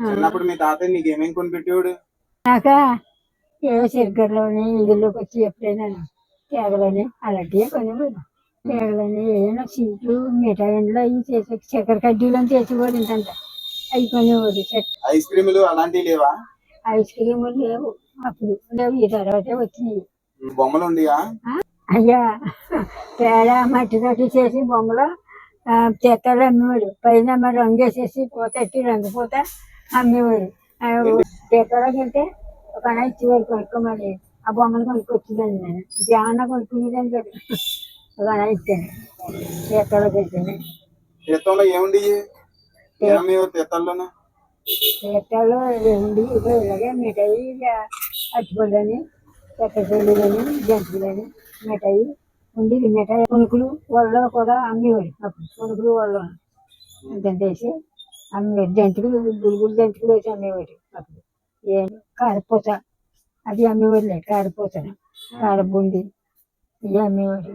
చిన్నప్పుడు మీ తాతయ్య నీకు ఏమేమి కొనిపెట్టేవాడు? నాకా ఏవో చక్కెరలోని ఇళ్ళలోకి వచ్చి ఎప్పుడైనా తేగలని అలాంటివే కొనేవాడు. తేగలని ఏదైనా సీట్లు మిఠాయిలో అవి చేసి చక్కెర కడ్డీలో చేసేవాడు ఇంతంట అవి కొనేవాడు. ఐస్ క్రీములు అలాంటివి లేవా? ఐస్ క్రీములు లేవు అప్పుడు, లేవు ఈ తర్వాతే వచ్చినాయి. బొమ్మలు ఉండేవా? అయ్యా పేడ మట్టితోటి చేసి బొమ్మలు చెత్తలు అమ్మేవాడు. పైన మరి రంగు వేసేసి పోతట్టి రంగు పూత అమ్మేవాడు. చెత్తలోకి వెళ్తే ఒక అన్న ఇచ్చేవాడు కొనుక్కోమని. ఆ బొమ్మలు కొనుక్కొచ్చేదాన్ని నేను. ఏమన్నా కొనుక్కునేదాన్ని కదా, ఒక అన్న ఇచ్చాను చెత్తలోకి వెళ్తే. తీర్థంలో ఏముండి తీర్థంలోనే తీర్థాలు ఉండి ఇలాగే మిఠాయి అట్టుపళ్ళని చక్కెరపల్లిలని జంతువులని మిఠాయి ఉండి మిఠాయి పునుకులు వాళ్ళు కూడా అమ్మేవారు. అప్పుడు పునుకులు వాళ్ళు వేసి అమ్మేవారు. జంతువులు గురుగులు జంతువులు వేసి అమ్మేవారు. అప్పుడు కారపూస అది అమ్మేవారులే. కారపూస కారబుండి ఇవి అమ్మేవారు.